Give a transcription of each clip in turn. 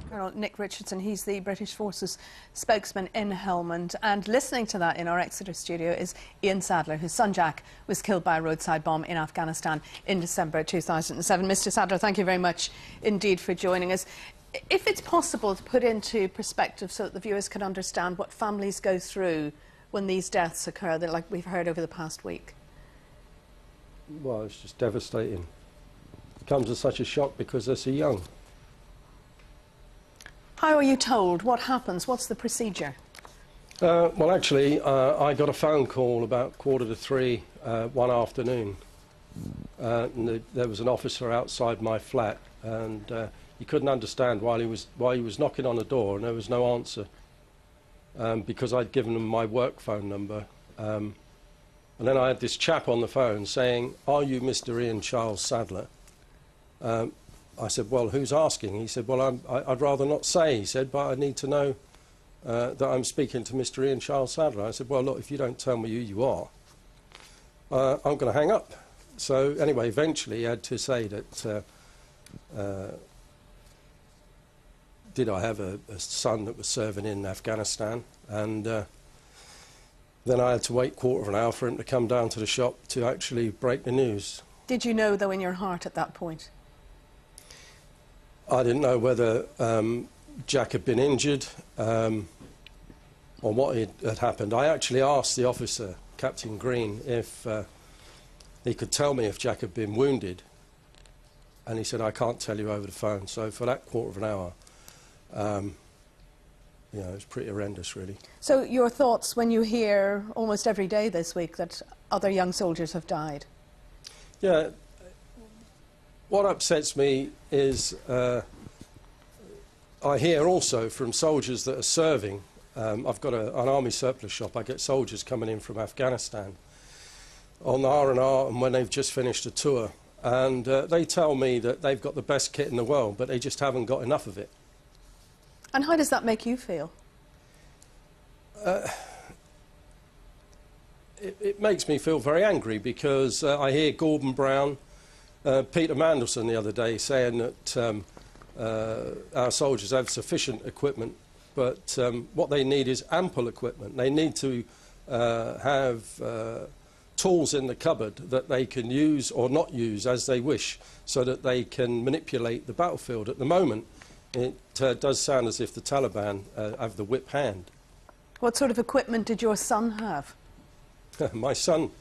Colonel Nick Richardson, he's the British Forces spokesman in Helmand, and listening to that in our Exeter studio is Ian Sadler, whose son Jack was killed by a roadside bomb in Afghanistan in December 2007. Mr. Sadler, thank you very much indeed for joining us. If it's possible to put into perspective so that the viewers can understand what families go through when these deaths occur, like we've heard over the past week. Well, it's just devastating. It comes as such a shock because they're so young. How are you told? What happens? What's the procedure? Well, actually, I got a phone call about 2:45 one afternoon. And there was an officer outside my flat, and he couldn't understand why he was knocking on the door and there was no answer, because I'd given him my work phone number. And then I had this chap on the phone saying, "Are you Mr. Ian Charles Sadler?" I said, "Well, who's asking?" He said, "Well, I'd rather not say," he said, "but I need to know that I'm speaking to Mr. Ian Charles Sadler." I said, "Well, look, if you don't tell me who you are, I'm going to hang up." So anyway, eventually he had to say that, did I have a son that was serving in Afghanistan? And then I had to wait a quarter of an hour for him to come down to the shop to actually break the news. Did you know, though, in your heart at that point? I didn't know whether Jack had been injured or what had happened. I actually asked the officer, Captain Green, if he could tell me if Jack had been wounded, and he said, "I can't tell you over the phone." So for that quarter of an hour, you know, it was pretty horrendous, really. So your thoughts when you hear almost every day this week that other young soldiers have died? Yeah. What upsets me is I hear also from soldiers that are serving. I've got an army surplus shop. I get soldiers coming in from Afghanistan on the R&R and when they've just finished a tour. And they tell me that they've got the best kit in the world, but they just haven't got enough of it. And how does that make you feel? It makes me feel very angry because I hear Gordon Brown, Peter Mandelson the other day saying that our soldiers have sufficient equipment, but what they need is ample equipment. They need to have tools in the cupboard that they can use or not use as they wish, so that they can manipulate the battlefield. At the moment, it does sound as if the Taliban have the whip hand. What sort of equipment did your son have? My son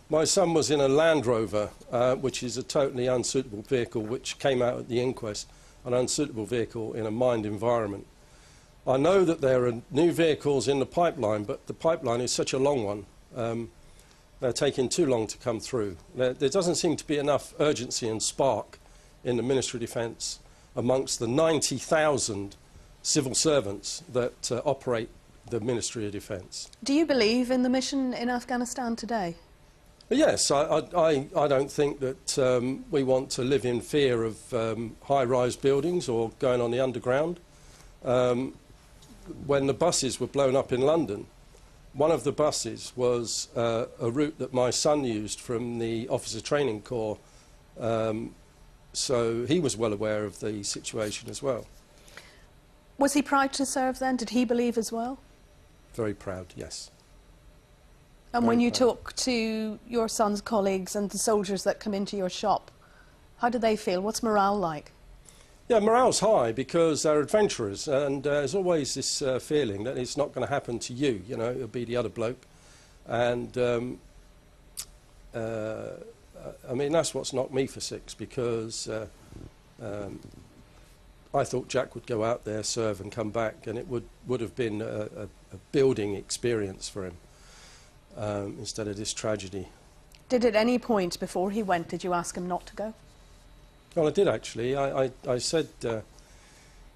was in a Land Rover, which is a totally unsuitable vehicle, which came out at the inquest, an unsuitable vehicle in a mined environment. I know that there are new vehicles in the pipeline, but the pipeline is such a long one. They're taking too long to come through. There doesn't seem to be enough urgency and spark in the Ministry of Defence amongst the 90,000 civil servants that operate the Ministry of Defence. Do you believe in the mission in Afghanistan today? Yes, I don't think that we want to live in fear of high-rise buildings or going on the underground. When the buses were blown up in London, one of the buses was a route that my son used from the Officer Training Corps, so he was well aware of the situation as well. Was he proud to serve then? Did he believe as well? Very proud, yes. And when you talk to your son's colleagues and the soldiers that come into your shop, how do they feel? What's morale like? Yeah, morale's high because they're adventurers, and there's always this feeling that it's not going to happen to you, you know, it'll be the other bloke. And I mean, that's what's knocked me for six, because I thought Jack would go out there, serve and come back, and it would have been a building experience for him. Instead of this tragedy. Did at any point before he went, did you ask him not to go? Well, I did actually. I said,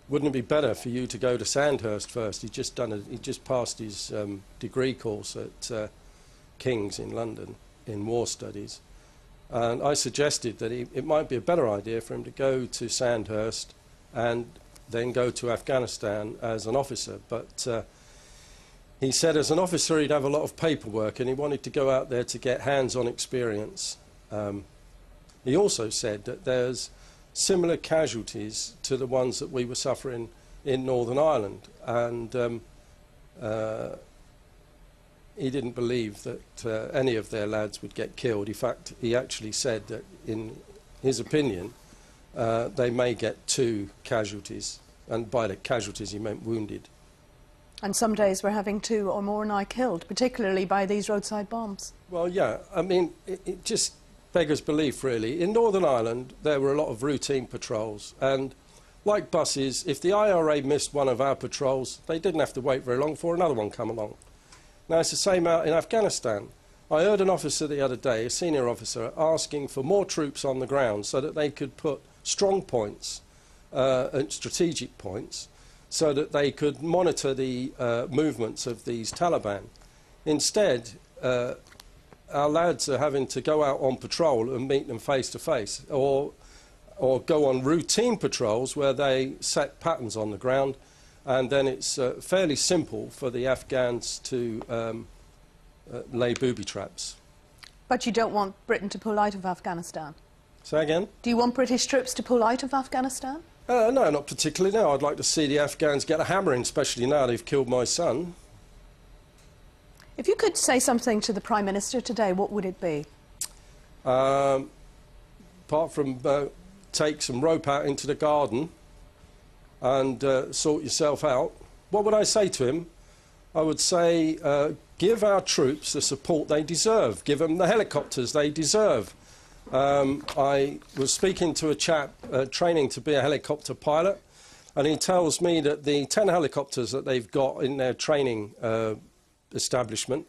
wouldn't it be better for you to go to Sandhurst first? He'd just passed his degree course at King's in London in war studies, and I suggested that it might be a better idea for him to go to Sandhurst and then go to Afghanistan as an officer, but he said as an officer he'd have a lot of paperwork and he wanted to go out there to get hands-on experience. He also said that there's similar casualties to the ones that we were suffering in Northern Ireland, and he didn't believe that any of their lads would get killed. In fact, he actually said that, in his opinion, they may get 2 casualties, and by the casualties he meant wounded. And some days we're having 2 or more now killed, particularly by these roadside bombs. Well, yeah, I mean, it just beggars belief, really. In Northern Ireland, there were a lot of routine patrols, and like buses, if the IRA missed one of our patrols, they didn't have to wait very long for another one come along. Now, it's the same out in Afghanistan. I heard an officer the other day, a senior officer, asking for more troops on the ground so that they could put strong points and strategic points so that they could monitor the movements of these Taliban. Instead, our lads are having to go out on patrol and meet them face to face, or go on routine patrols where they set patterns on the ground, and then it's fairly simple for the Afghans to lay booby traps. But you don't want Britain to pull out of Afghanistan? Say again? Do you want British troops to pull out of Afghanistan? No, not particularly, no. I'd like to see the Afghans get a hammering, especially now they've killed my son. If you could say something to the Prime Minister today, what would it be? Apart from take some rope out into the garden and sort yourself out, what would I say to him? I would say, give our troops the support they deserve. Give them the helicopters they deserve. I was speaking to a chap training to be a helicopter pilot, and he tells me that the 10 helicopters that they've got in their training establishment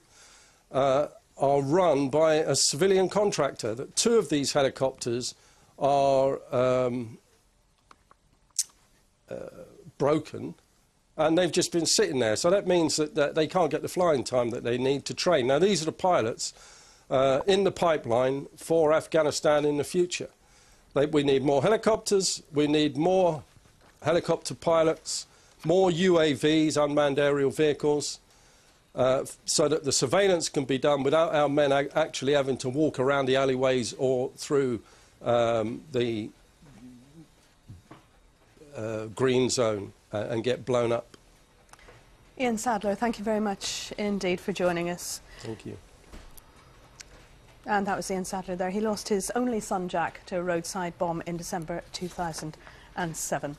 are run by a civilian contractor, that 2 of these helicopters are broken, and they've just been sitting there. So that means that they can't get the flying time that they need to train. Now, these are the pilots in the pipeline for Afghanistan in the future. We need more helicopters, we need more helicopter pilots, more UAVs, unmanned aerial vehicles, so that the surveillance can be done without our men actually having to walk around the alleyways or through the green zone and get blown up. Ian Sadler, thank you very much indeed for joining us. Thank you. And that was Ian Sadler there. He lost his only son, Jack, to a roadside bomb in December 2007.